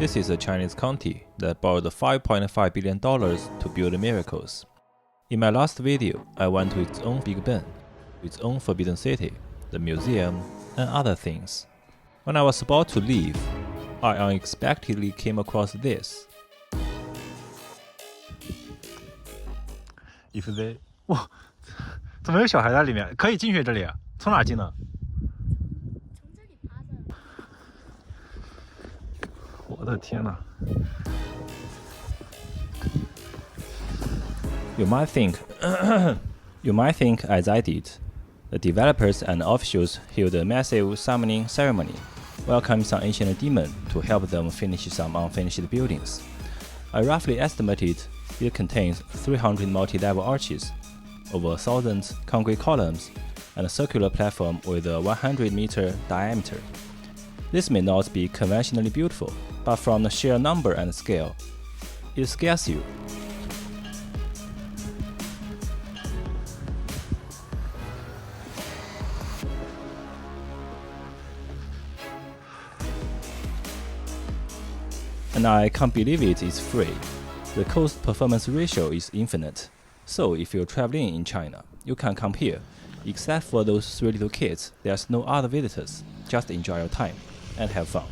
This is a Chinese county that borrowed $5.5 billion to build miracles. In my last video, I went to its own Big Ben, its own Forbidden City, the museum, and other things. When I was about to leave, I unexpectedly came across this. If they 哇，怎么有小孩在里面？可以进去这里？从哪进呢？从这里爬的。我的天哪！ You might think as I did. The developers and officials held a massive summoning ceremony, welcoming some ancient demon to help them finish some unfinished buildings. I roughly estimated it contains 300 multi-level arches, over 1,000 concrete columns, and a circular platform with a 100-meter diameter. This may not be conventionally beautiful, but from the sheer number and scale, it scares you. And I can't believe it is free. The cost-performance ratio is infinite. So if you're traveling in China, you can come here. Except for those 3 little kids, there's no other visitors. Just enjoy your time and have fun.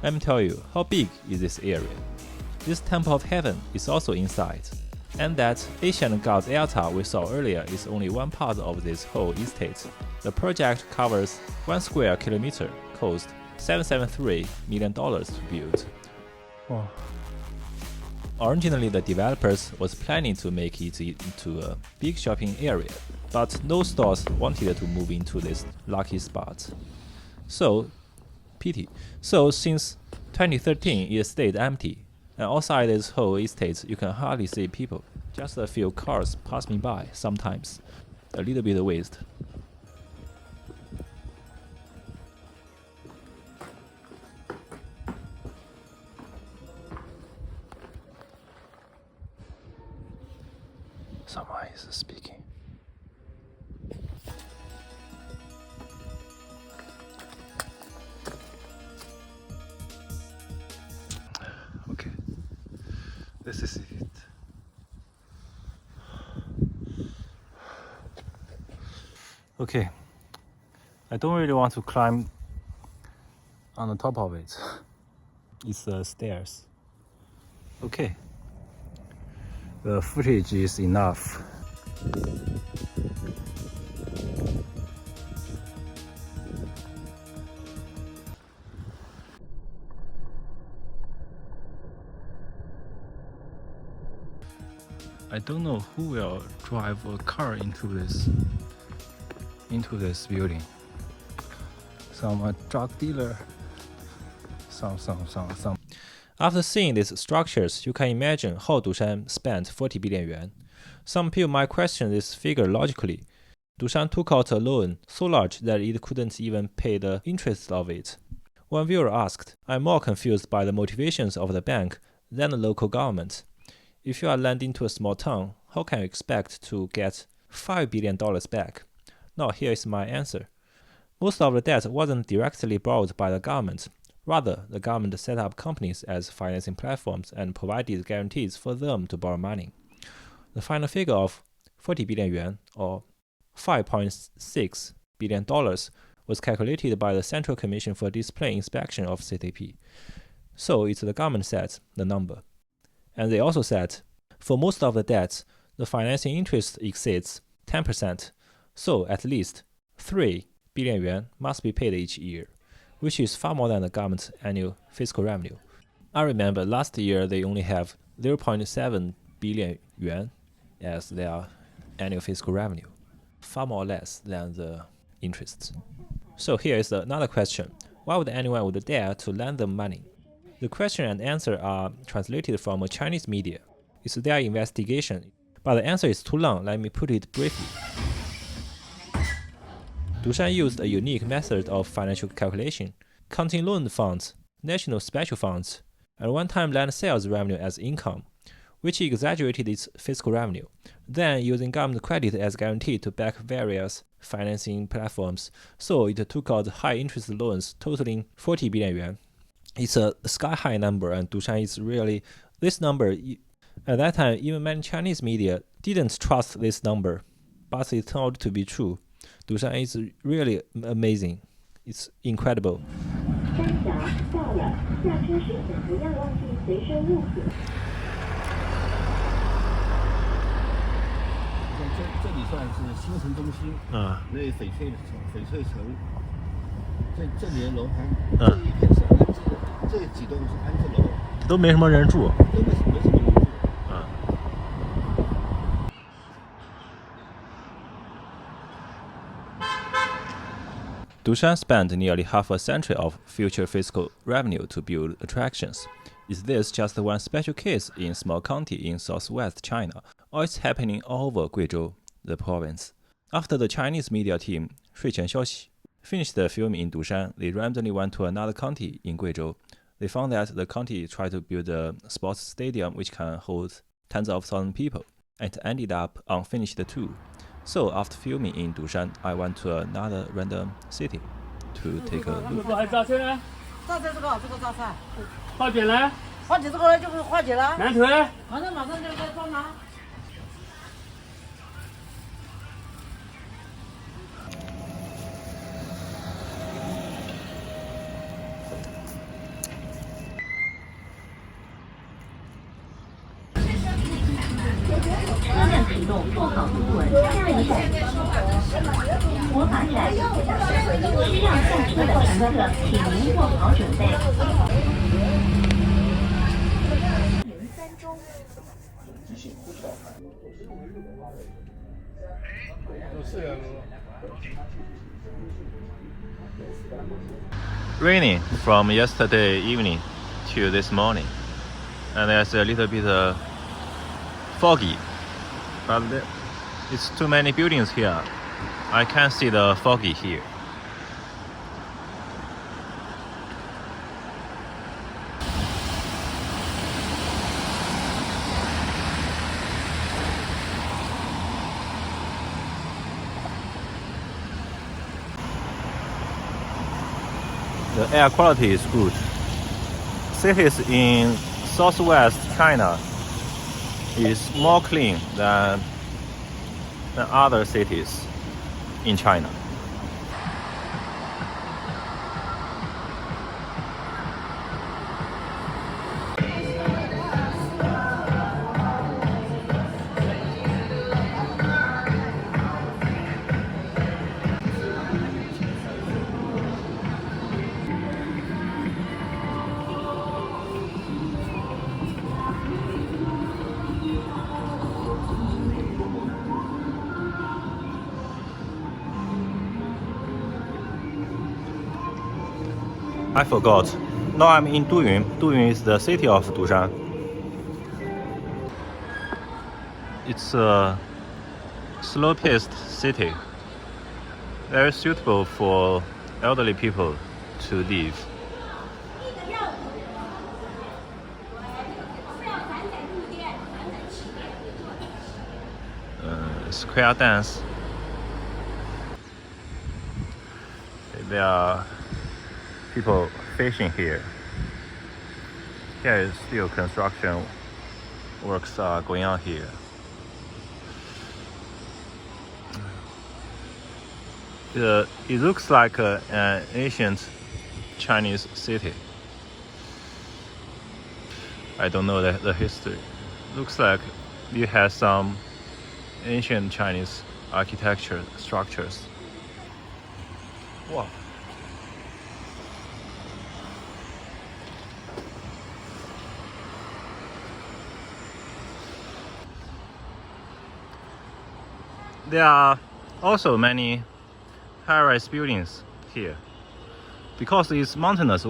Let me tell you, how big is this area? This Temple of Heaven is also inside, and that Asian god altar we saw earlier is only one part of this whole estate. The project covers 1 square kilometer, cost $773 million to build. Oh. Originally, the developers was planning to make it into a big shopping area, but no stores wanted to move into this lucky spot. So since 2013 it stayed empty, and outside this whole estate you can hardly see people, just a few cars passing by sometimes. A little bit of waste. Someone is speaking. Okay, this is it. Okay, I don't really want to climb on the top of it. It's the stairs. Okay, the footage is enough. I don't know who will drive a car into this building. Some drug dealer. Some. After seeing these structures, you can imagine how Dushan spent 40 billion yuan. Some people might question this figure logically. Dushan took out a loan so large that it couldn't even pay the interest of it. One viewer asked, "I'm more confused by the motivations of the bank than the local government. If you are lending to a small town, how can you expect to get $5 billion back?" Now here is my answer. Most of the debt wasn't directly borrowed by the government. Rather, the government set up companies as financing platforms and provided guarantees for them to borrow money. The final figure of 40 billion yuan, or $5.6 billion, was calculated by the Central Commission for Discipline Inspection of CCP. So it's the government sets the number. And they also said, for most of the debts, the financing interest exceeds 10%, so at least 3 billion yuan must be paid each year, which is far more than the government's annual fiscal revenue. I remember last year they only have 0.7 billion yuan as their annual fiscal revenue, far more or less than the interests. So here is another question. Why would anyone would dare to lend them money? The question and answer are translated from a Chinese media. It's their investigation, but the answer is too long. Let me put it briefly. Dushan used a unique method of financial calculation, counting loan funds, national special funds, and one-time land sales revenue as income, which exaggerated its fiscal revenue, then using government credit as guarantee to back various financing platforms, so it took out high-interest loans totaling 40 billion yuan. It's a sky-high number, and Dushan is really this number. At that time, even many Chinese media didn't trust this number, but it turned out to be true. Dushan is really amazing. It's incredible. 三峡到了，下车时请不要忘记随身物品。这里算是新城中心，那翡翠城，这里的楼盘，这一片是安置，这几栋是安置楼，都没什么人住。都没什么人住。Dushan spent nearly half a century of future fiscal revenue to build attractions. Is this just one special case in small county in southwest China, or it's happening all over Guizhou, the province? After the Chinese media team, Shuiquan Xiaoxi, finished the filming in Dushan, they randomly went to another county in Guizhou. They found that the county tried to build a sports stadium which can hold tens of thousands of people, and it ended up unfinished too. So after filming in Dushan, I went to another random city to take a look. 榨菜呢？榨菜这个榨菜，花卷呢？花姐这个就是花姐了。南腿。马上就该装了。车辆启动，做好扶稳，下一站魔法闪。需要下车的乘客，请您做好准备。03中。Raining from yesterday evening to this morning, and there's a little bit foggy, but it's too many buildings here. I can't see the foggy here. The air quality is good. Cities in southwest China is more clean than other cities in China. I forgot. Now I'm in Duyun. Duyun is the city of Dushan. It's a slow-paced city, very suitable for elderly people to live. Square dance. There are people fishing here. Here is still construction works are going on here. It looks like an ancient Chinese city. I don't know the history. Looks like it has some ancient Chinese architecture structures. Wow. There are also many high-rise buildings here. Because it's mountainous,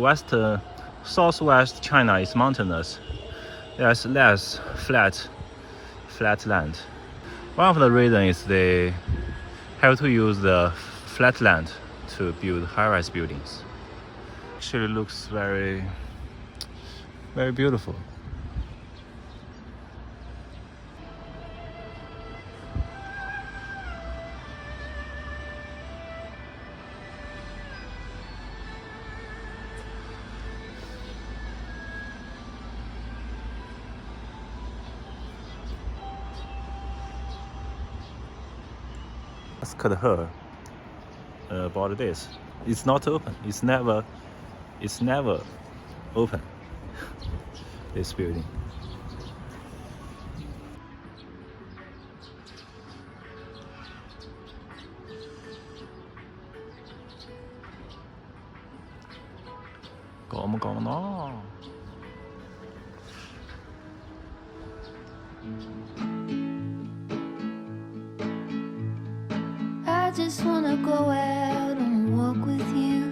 southwest China is mountainous. There's less flat land. One of the reasons is they have to use the flat land to build high-rise buildings. Actually looks very, very beautiful. Asked her about this. It's not open. It's never open. This building.講咯。I just wanna go out and walk with you.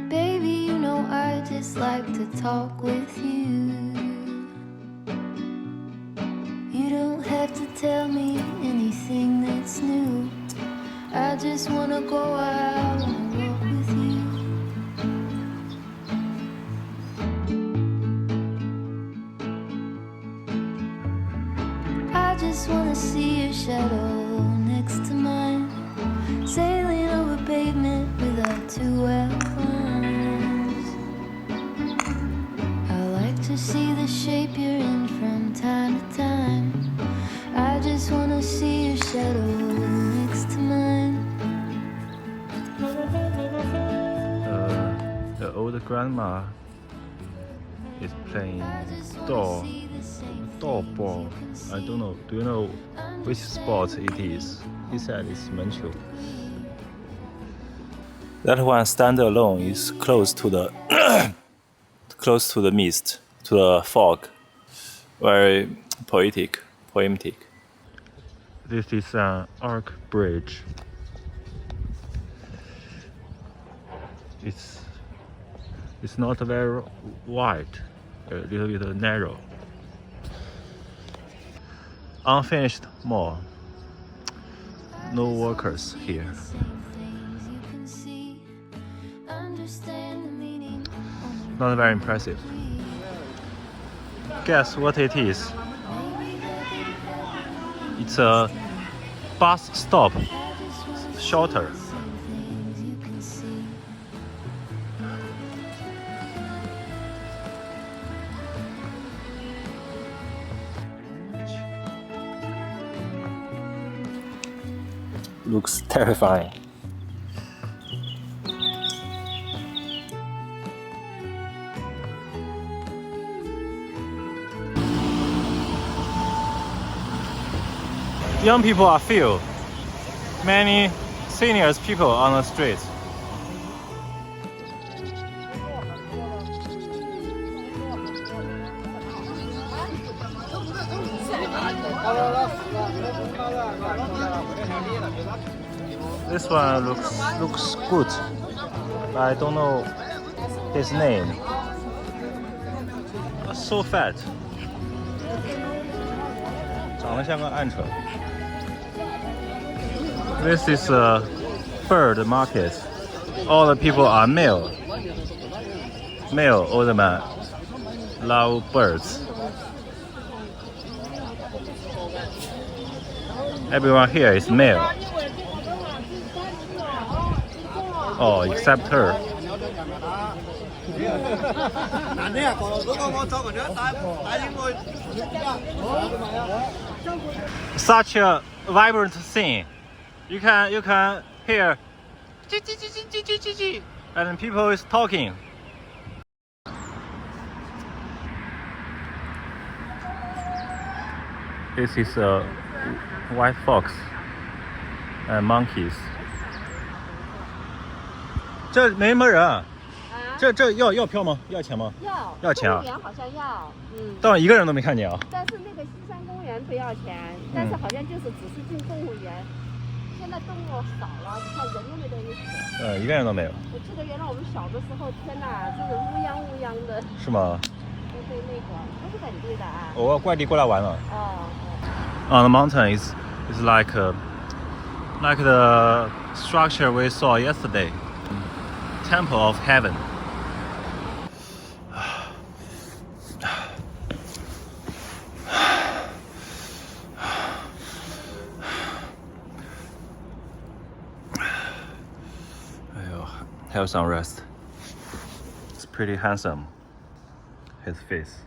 Baby, you know I just like to talk with you. You don't have to tell me anything that's new. I just wanna go out and walk with you. I just wanna see your shadow next to mine, sailing over pavement with our two arms. I like to see the shape you're in from time to time. I just wanna see your shadow next to mine. The old grandma is playing door ball. I don't know. Do you know which sport it is? He said it's Menchu. That one stand alone is close to the mist, to the fog. Very poetic. This is an arc bridge. It's not very wide, a little bit narrow. Unfinished mall. No workers here. Not very impressive. Guess what it is? It's a bus stop shelter. Looks terrifying. Young people are few. Many seniors people on the streets. This one looks good, but I don't know his name. So fat. 长得像个鹌鹑。This is a bird market. All the people are male. Male old man love birds. Everyone here is male. Oh, except her. Such a vibrant scene. You can hear and people is talking. This is a white fox and monkeys. 这没什么人。这要票吗？要钱吗？要钱啊！动物园好像要，但一个人都没看见啊。但是那个西山公园不要钱，但是好像就是只是进动物园。现在动物少了，你看人又没得意思。一个人都没有。我记得原来我们小的时候，天哪，就是乌泱乌泱的。是吗？对，那个都是本地的啊。我外地过来玩了。哦。On the mountain is like the structure we saw yesterday, Temple of Heaven. Have some rest. It's pretty handsome. His face.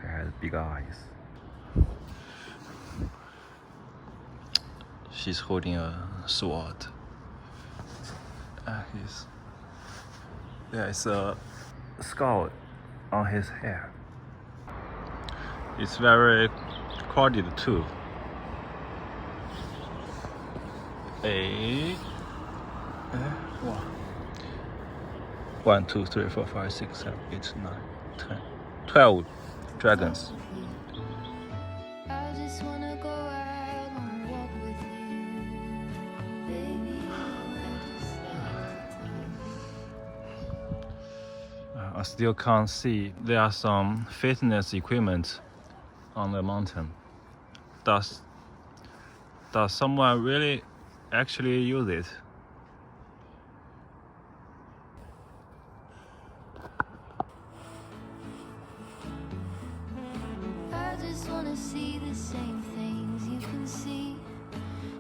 He has big eyes. She's holding a sword. There's a skull on his hair. It's very crowded too. 哇！1, 2, 3, 4, 5, 6, 7, 8, 9, 10, 12 dragons. I just wanna go out on a walk with you, baby. I still can't see. There are some fitness equipment on the mountain. Does someone really actually use it? I just wanna see the same things you can see,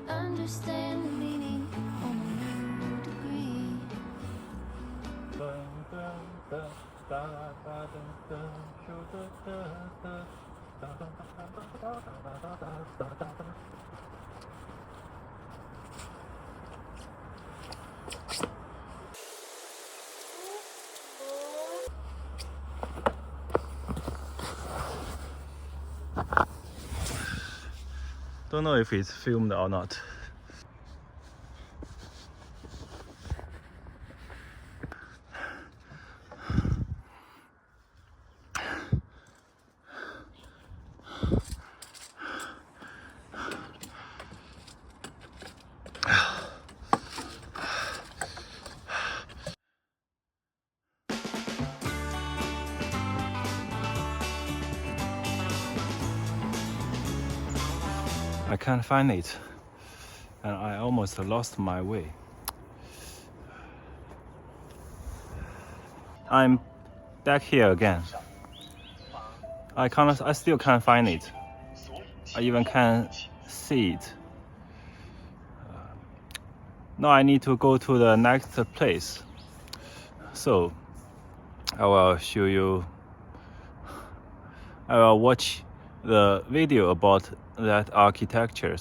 understand the meaning on a new degree. Don't know if it's filmed or not. I can't find it, and I almost lost my way. I'm back here again. I still can't find it. I even can't see it. Now I need to go to the next place. So I will show you. I will watch the video about that architecture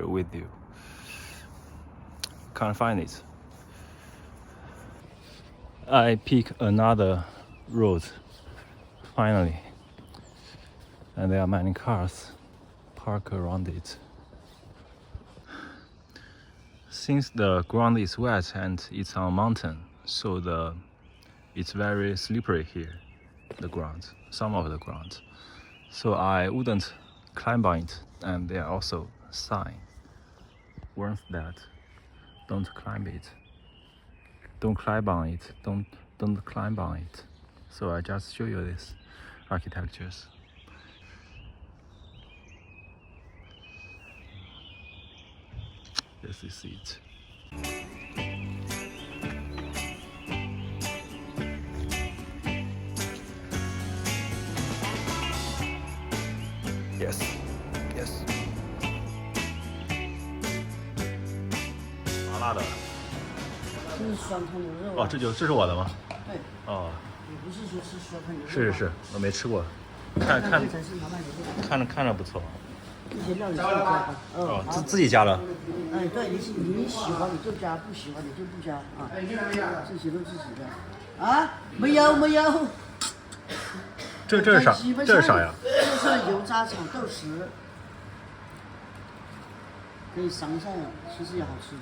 with you. Can't find it. I pick another road finally, and there are many cars parked around it. Since the ground is wet and it's on a mountain, so it's very slippery here, the ground, some of the ground. So I wouldn't climb on it, and there are also signs warns that don't climb it, don't climb on it, don't climb on it. So I just show you this architectures. This is it. Yes, yes. 麻辣的。这是酸汤牛肉。哦，这是我的吗？对。哦。你不是说吃酸汤牛肉？是，我没吃过。看着不错。这些料你自己加的。哦，自己加的。哎，对，你喜欢你就加，不喜欢你就不加啊。这些都自己的。啊？没有。这是啥？这是啥呀？这是油炸炒豆豉，可以尝尝，其实也好吃的。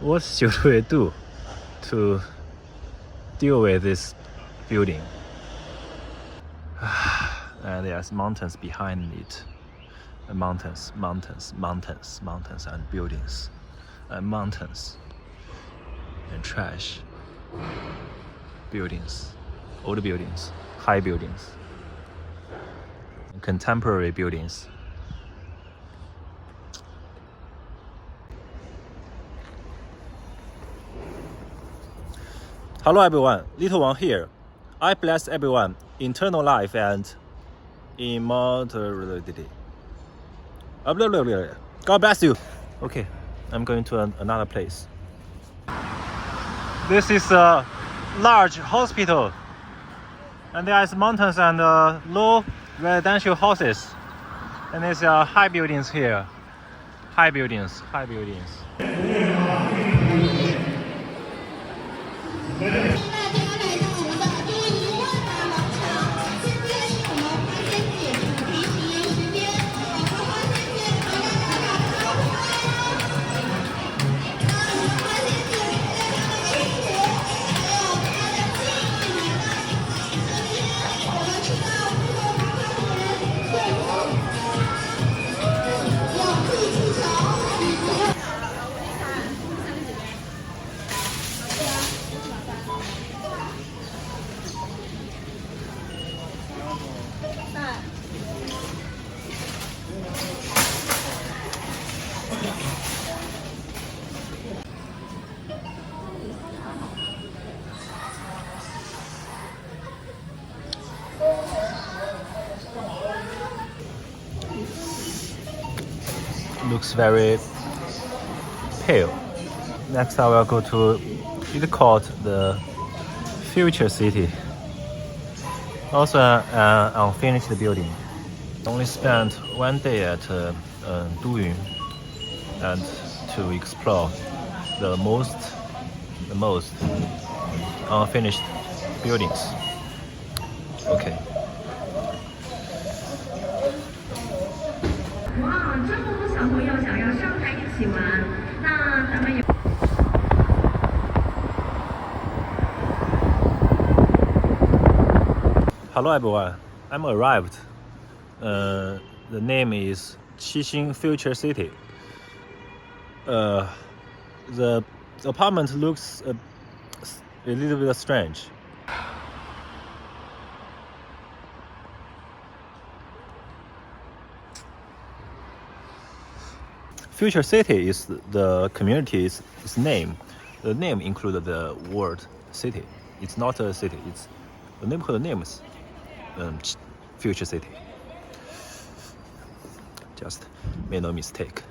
What should we do to deal with this building? And there's mountains behind it. Mountains, mountains, mountains, mountains, and buildings, and mountains, and trash. Buildings, old buildings, high buildings, contemporary buildings. Hello everyone, Little One here. I bless everyone, eternal life and immortality. God bless you. Okay, I'm going to another place. This is a large hospital, and there is mountains and low residential houses, and there's high buildings here. High buildings, high buildings. Looks very pale. Next I will go to, it's called the Future City. Also an unfinished building. Only spent 1 day at Duyun and to explore the most unfinished buildings. Okay. 哇，这么多小朋友想要上台一起玩，那咱们有。Hello everyone, I'm arrived. The name is Qixing Future City. The apartment looks a little bit strange. Future City is the community's name. The name includes the word city. It's not a city, it's the neighborhood names. Future City. Just made no mistake.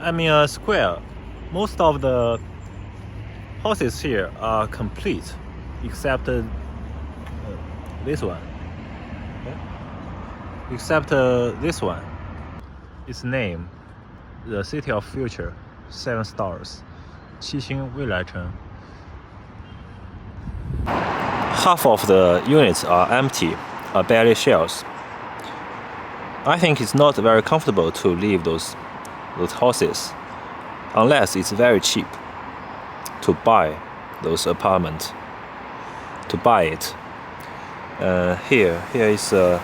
I'm in a square. Most of the houses here are complete, except this one. Okay? Except this one. Its name, the City of Future, 7 stars, 七星未来城. Half of the units are empty, are barely shells. I think it's not very comfortable to live those houses, unless it's very cheap to buy those apartments. To buy it, here is a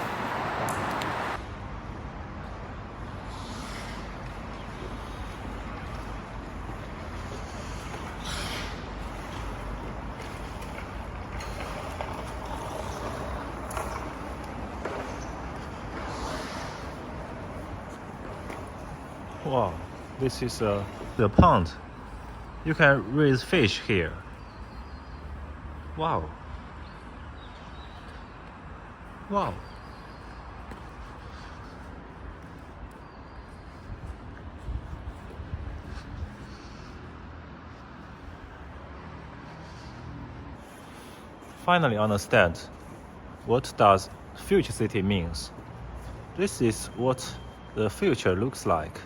wow, this is the pond. You can raise fish here. Wow. Wow. Finally understand what does future city means. This is what the future looks like.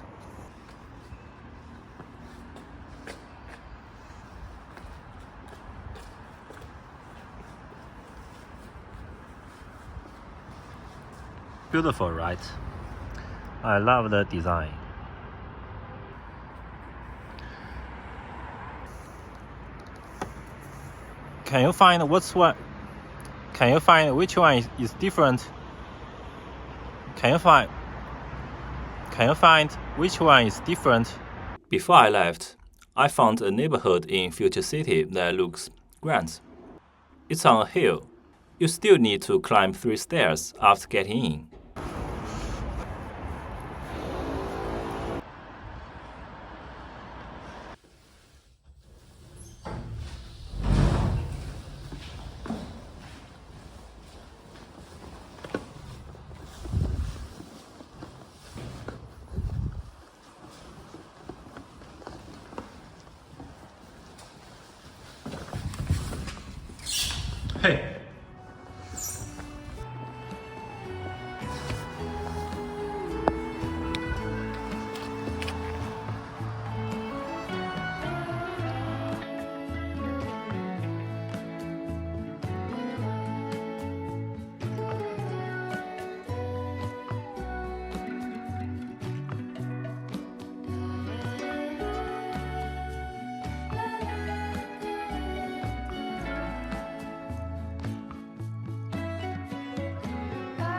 Beautiful, right? I love the design. Can you find which one is different? Can you find which one is different? Before I left, I found a neighborhood in Future City that looks grand. It's on a hill. You still need to climb 3 stairs after getting in. Hey.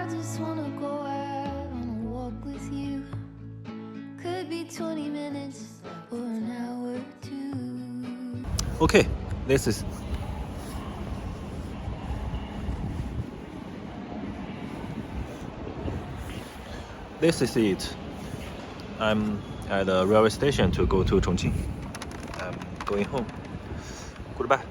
Just wanna go out on a walk with you. Could be 20 minutes or an hour or 2. Okay, this is it. I'm at the railway station to go to Chongqing. I'm going home. Goodbye.